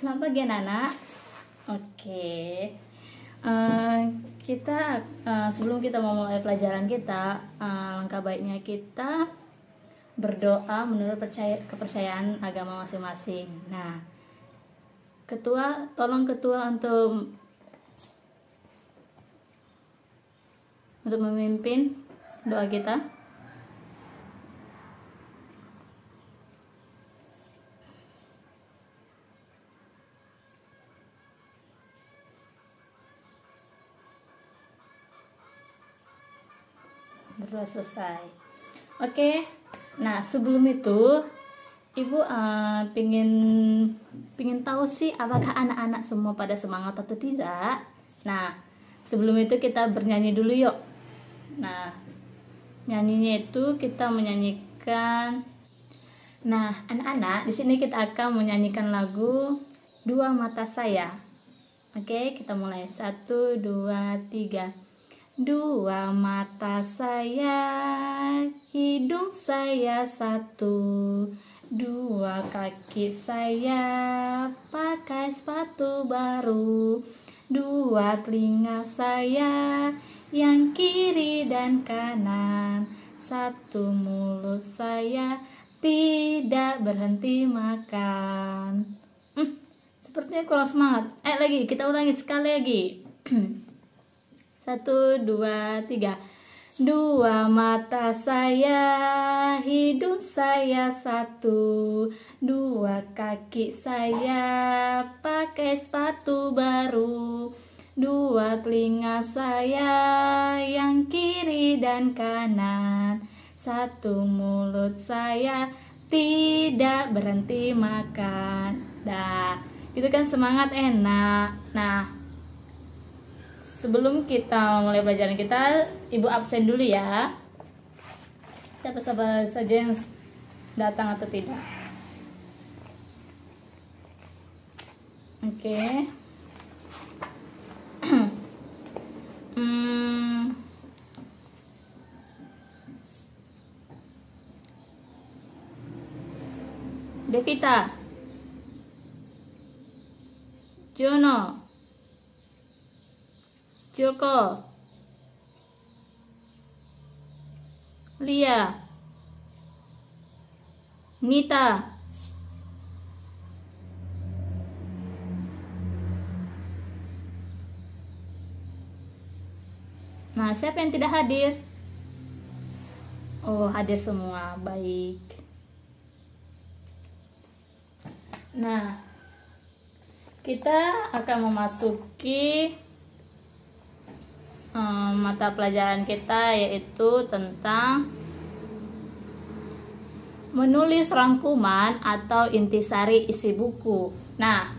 Selamat pagi anak-anak. Oke. Kita sebelum kita memulai pelajaran kita, langkah baiknya kita berdoa menurut kepercayaan agama masing-masing. Nah, tolong ketua untuk memimpin doa kita. Berdoa selesai. Oke. Nah, sebelum itu Ibu pingin tahu sih apakah anak-anak semua pada semangat atau tidak. Nah, sebelum itu kita bernyanyi dulu yuk. Nah, nyanyinya itu kita menyanyikan. Nah, anak-anak, di sini kita akan menyanyikan lagu Dua Mata Saya. Oke, kita mulai. 1, 2, 3. Dua mata saya, hidung saya satu, dua kaki saya pakai sepatu baru, dua telinga saya yang kiri dan kanan, satu mulut saya tidak berhenti makan. Sepertinya kurang semangat. Lagi, kita ulangi sekali lagi. 1, 2, 3. Dua mata saya, hidung saya satu, dua kaki saya pakai sepatu baru, dua telinga saya yang kiri dan kanan, satu mulut saya tidak berhenti makan. Nah, itu kan semangat, enak. Nah, sebelum kita mulai pelajaran kita, Ibu absen dulu ya. Siapa saja yang datang atau tidak. Oke. Devita, Jono, Joko, Lia, Nita, nah siapa yang tidak hadir? Oh, hadir semua, baik. Nah, kita akan memasuki mata pelajaran kita, yaitu tentang menulis rangkuman atau intisari isi buku. Nah,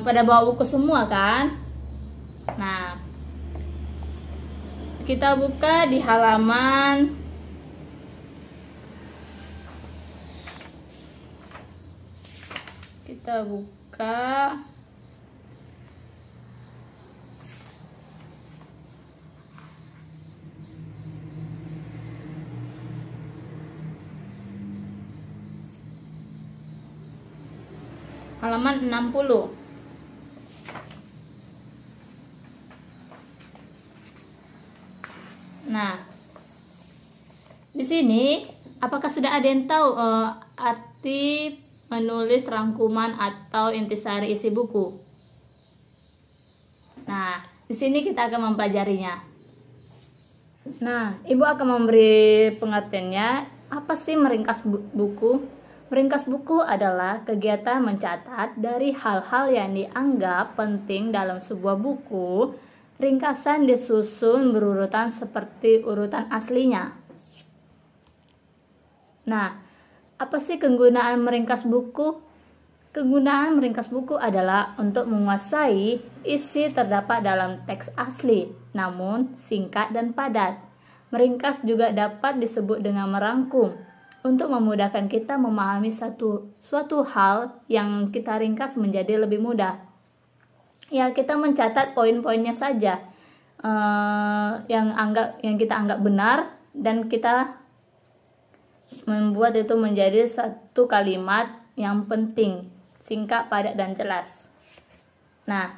pada bawa buku semua kan? Nah, kita buka di halaman halaman 60. Nah, di sini apakah sudah ada yang tahu arti menulis rangkuman atau intisari isi buku? Nah, di sini kita akan mempelajarinya. Nah, Ibu akan memberi pengertiannya. Apa sih meringkas buku? Meringkas buku adalah kegiatan mencatat dari hal-hal yang dianggap penting dalam sebuah buku. Ringkasan disusun berurutan seperti urutan aslinya. Nah, apa sih kegunaan meringkas buku? Kegunaan meringkas buku adalah untuk menguasai isi terdapat dalam teks asli, namun singkat dan padat. Meringkas juga dapat disebut dengan merangkum, untuk memudahkan kita memahami suatu hal yang kita ringkas menjadi lebih mudah. Ya, kita mencatat poin-poinnya saja yang kita anggap benar, dan kita membuat itu menjadi satu kalimat yang penting singkat, padat, dan jelas. Nah,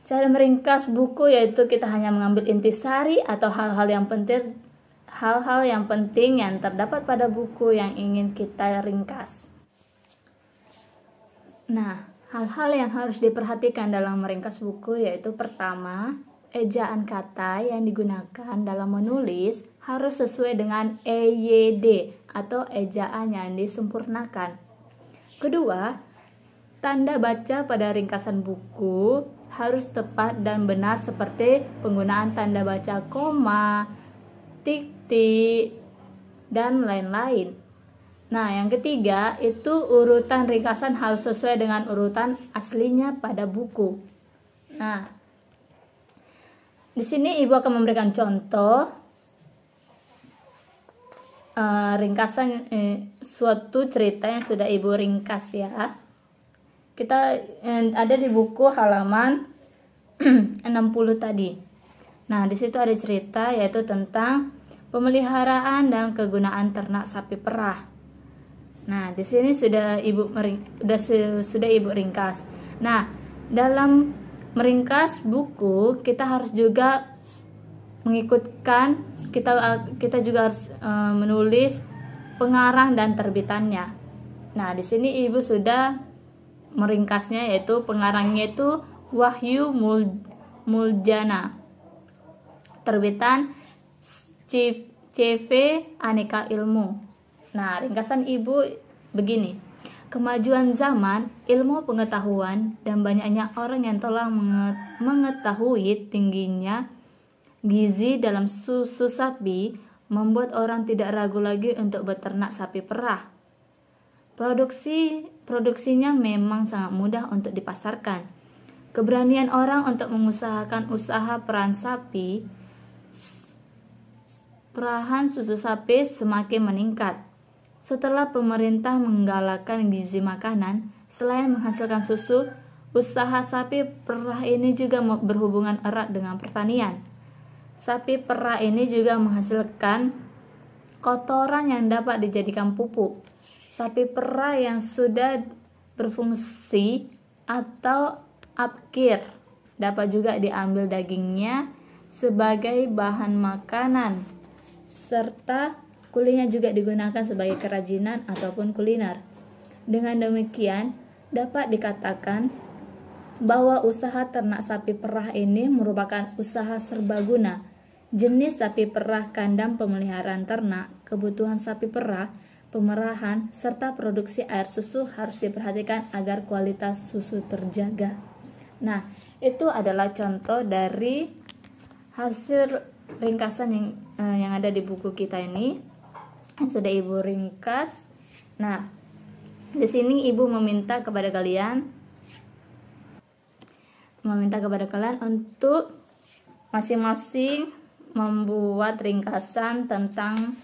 cara meringkas buku yaitu kita hanya mengambil intisari atau hal-hal yang penting yang terdapat pada buku yang ingin kita ringkas. Nah, hal-hal yang harus diperhatikan dalam meringkas buku yaitu pertama, ejaan kata yang digunakan dalam menulis harus sesuai dengan EYD atau ejaan yang disempurnakan. Kedua, tanda baca pada ringkasan buku harus tepat dan benar seperti penggunaan tanda baca koma, titik, dan lain-lain. Nah, yang ketiga itu urutan ringkasan harus sesuai dengan urutan aslinya pada buku. Nah, di sini Ibu akan memberikan contoh ringkasan suatu cerita yang sudah Ibu ringkas ya. Kita ada di buku halaman 60 tadi. Nah, di situ ada cerita yaitu tentang pemeliharaan dan kegunaan ternak sapi perah. Nah, di sini sudah Ibu ringkas. Nah, dalam meringkas buku kita harus juga mengikutkan kita juga harus menulis pengarang dan terbitannya. Nah, di sini Ibu sudah meringkasnya yaitu pengarangnya itu Wahyu Muljana. Terbitan CV Aneka Ilmu. Nah, ringkasan Ibu begini. Kemajuan zaman, ilmu pengetahuan, dan banyaknya orang yang telah mengetahui tingginya gizi dalam susu sapi membuat orang tidak ragu lagi untuk beternak sapi perah. Produksinya memang sangat mudah untuk dipasarkan. Keberanian orang untuk mengusahakan usaha perahan susu sapi semakin meningkat. Setelah pemerintah menggalakkan gizi makanan, selain menghasilkan susu, usaha sapi perah ini juga berhubungan erat dengan pertanian. Sapi perah ini juga menghasilkan kotoran yang dapat dijadikan pupuk. Sapi perah yang sudah berfungsi atau apkir dapat juga diambil dagingnya sebagai bahan makanan, serta kulitnya juga digunakan sebagai kerajinan ataupun kuliner. Dengan demikian, dapat dikatakan bahwa usaha ternak sapi perah ini merupakan usaha serbaguna. Jenis sapi perah, kandang pemeliharaan ternak, kebutuhan sapi perah, pemerahan, serta produksi air susu harus diperhatikan agar kualitas susu terjaga. Nah, itu adalah contoh dari hasil ringkasan yang ada di buku kita ini yang sudah Ibu ringkas. Nah, di sini Ibu meminta kepada kalian untuk masing-masing membuat ringkasan tentang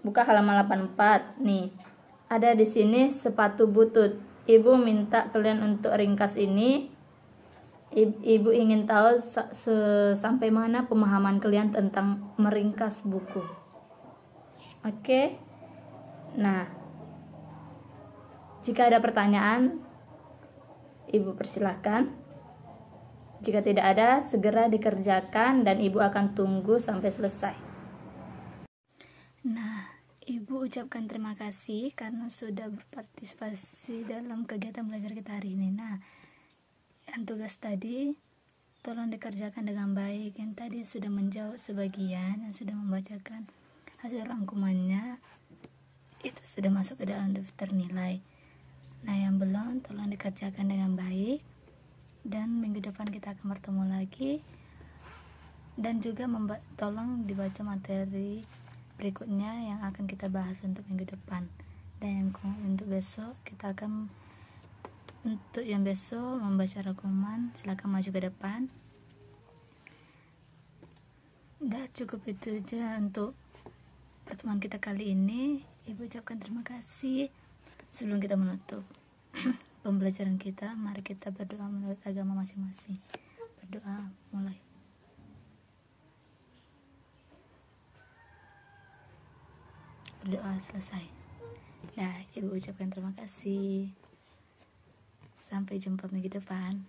buka halaman 84 nih. Ada di sini sepatu butut. Ibu minta kalian untuk ringkas ini. Ibu ingin tahu sampai mana pemahaman kalian tentang meringkas buku. Oke. Nah, jika ada pertanyaan, Ibu persilahkan. Jika tidak ada, segera dikerjakan dan Ibu akan tunggu sampai selesai. Nah, Ibu ucapkan terima kasih karena sudah berpartisipasi dalam kegiatan belajar kita hari ini. Nah, yang tugas tadi tolong dikerjakan dengan baik. Yang tadi sudah menjawab sebagian, yang sudah membacakan hasil rangkumannya, itu sudah masuk ke dalam daftar nilai. Nah, yang belum tolong dikerjakan dengan baik. Dan minggu depan kita akan bertemu lagi. Dan juga tolong dibaca materi berikutnya yang akan kita bahas untuk minggu depan. Dan untuk besok kita akan membaca rangkuman. Silakan maju ke depan. Udah cukup itu aja untuk pertemuan kita kali ini. Ibu ucapkan terima kasih. Sebelum kita menutup pembelajaran kita, mari kita berdoa menurut agama masing-masing. Berdoa mulai. Berdoa selesai. Nah, Ibu Ibu ucapkan terima kasih. Sampai jumpa minggu depan.